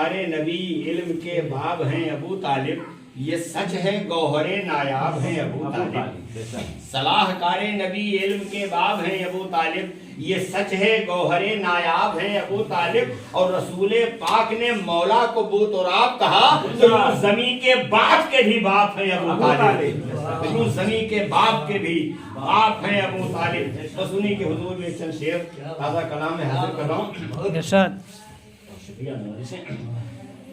Car नबी इल्म के बाब हैं अबू तालिब, ये सच है गौहरे नायाब हैं अबू तालिब। सलाहकार नबी इल्म के बाब हैं अबू तालिब, ये सच है गौहरे नायाब हैं अबू तालिब। और रसूल पाक ने मौला को बूतराब कहा तो जमीन के बाप के भी बाप हैं अबू तालिब, जमीन के बाप के भी बाप हैं अबू तालिब। बस उन्हीं के हुजूर में चंद शेर ताज़ा कलाम में हाजिर कर रहा हूँ।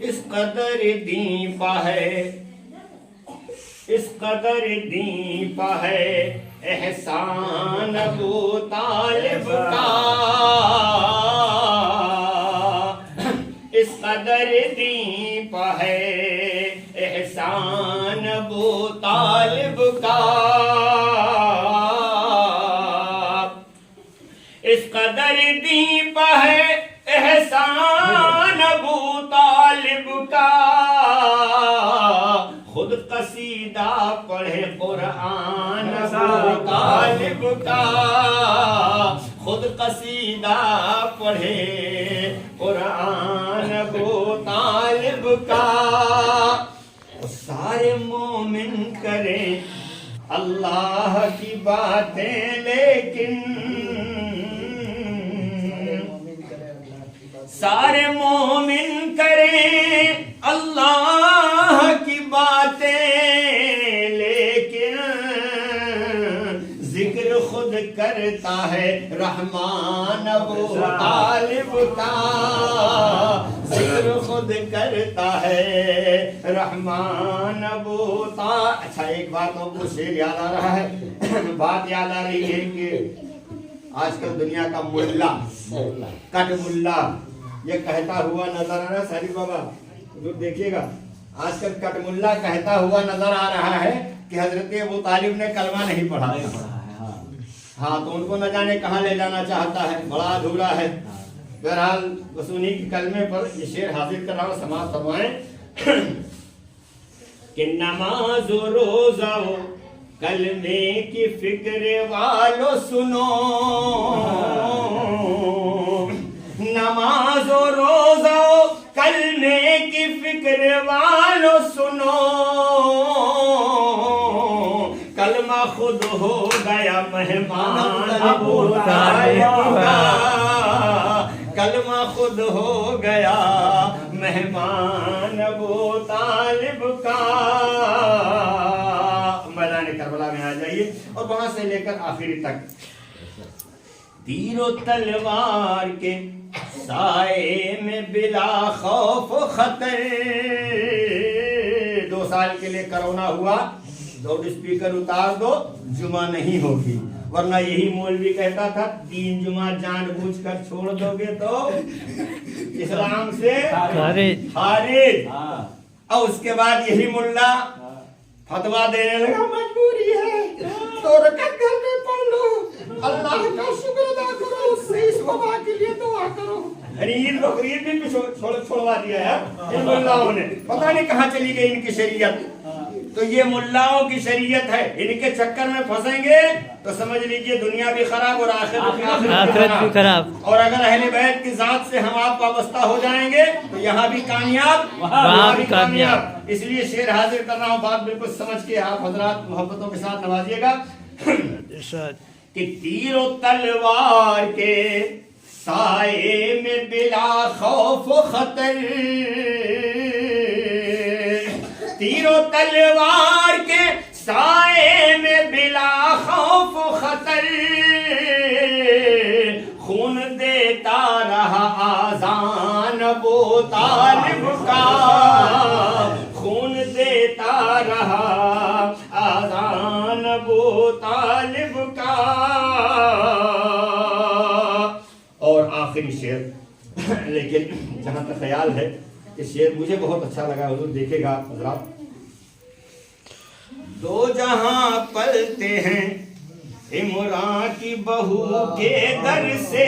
इस कदर दीपा है, इस कदर दीपा है एहसान अबू तालिब का, इस कदर दीपा है एहसान अबू तालिब का, इस कदर दीपा है एहसान अबू तालिब का। खुद कसीदा पढ़े कुरान अबू तालिब का, खुद कसीदा पढ़े कुरान अबू तालिब का। सारे मोमिन करें अल्लाह की बातें लेकिन, सारे मोमिन करें अल्लाह की बातें लेकिन, जिक्र खुद करता है रहमान अबू तालिब का, जिक्र खुद करता है रहमान अबू तालिब। अच्छा एक बात आपको शेर याद आ रहा है, बात याद आ रही है कि आजकल दुनिया का मुल्ला कट मुल्ला ये कहता हुआ नजर आ रहा है। सारी बाबा जो देखिएगा आजकल कटमुल्ला कहता हुआ नजर आ रहा है कि हजरत अबू तालिब ने कलमा नहीं पढ़ा है। हाँ तो उनको न जाने कहाँ ले जाना चाहता है, बड़ा अधूरा है। बहरहाल बस उन्हीं के कलमे पर ये शेर हाजिर कर रहा हूँ, समाज फरमाएं कि नमाज रोजा कलमे की फिक्र वालो सुनो, नमाज रोजा कलमे की फिक्र वालो सुनो, कलमा खुद हो गया मेहमान अबू तालिब का, कलमा खुद हो गया मेहमान अबू तालिब का। मैदान करबला में आ जाइए और वहां से लेकर आखिरी तक। तीरो तलवार के साए में बिला खौफ खतर, 2 साल के लिए कोरोना हुआ, लाउड स्पीकर उतार दो, जुमा नहीं होगी। वरना यही मौलवी कहता था 3 जुमा जानबूझकर छोड़ दोगे तो इस्लाम से खारिज। और उसके बाद यही मुल्ला फतवा देने लगा मजबूरी है तो रकत घर में पढ़ लो, अल्लाह का शुक्र अदा करो, उससे इस वबा के लिए दुआ करो। ईद बकरीद भी छोड़वा दिया है इन मुल्लाओं ने, पता नहीं कहाँ चली गई इनकी शरीयत। तो ये मुल्लाओं की शरीयत है, इनके चक्कर में फंसेंगे तो समझ लीजिए दुनिया भी खराब और आखिरत भी खराब। और अगर अहले बैत की जात से हम आप वाबस्ता हो जाएंगे तो यहाँ भी कामयाब वहाँ भी कामयाब। इसलिए शेर हाजिर कर रहा हूँ, बात बिल्कुल समझ के आप हजरात मोहब्बतों के साथ नवाजिएगा कि तीरों तलवार के साए में बिला खौफ खतर, तीरों तलवार के साए में बिला खौफ खतर, खून देता रहा आज़ान अबू तालिब का, खून देता रहा आज़ान अबू तालिब का। और आखिरी शेर, लेकिन जहाँ तक ख्याल है कि शेर मुझे बहुत अच्छा लगा, हुजूर देखेगा हजरात। 2 जहां पलते हैं इमरान की बहू के दर से,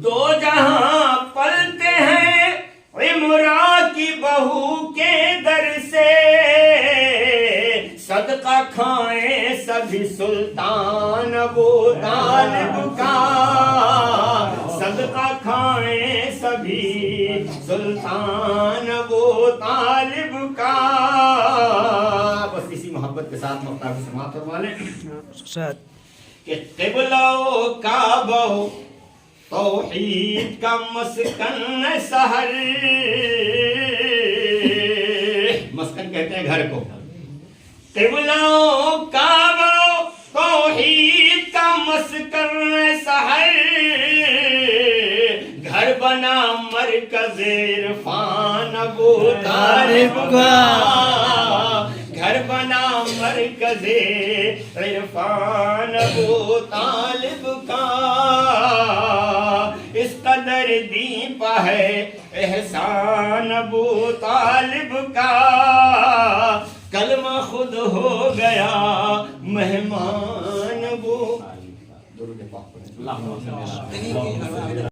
2 जहां पलते हैं इमरान की बहू के दर से, सदका खाएं सभी سلطان ابو طالب کا صدقہ کھائیں سبھی سلطان ابو طالب کا. بس اسی محبت کے ساتھ مختار کو سماعت فرما لیں کہ قبلہ و کعبہ توحید کا مسکن سحر. مسکن کہتے ہیں گھر کو. قبلہ و کعبہ توحید کا مسکن سحر. گھر بنا مرکز عرفان ابو طالب کا. گھر بنا مرکز عرفان ابو طالب کا. اس قدر دیپا ہے احسان ابو طالب کا. کلمہ خود ہو گیا مہمان ابو.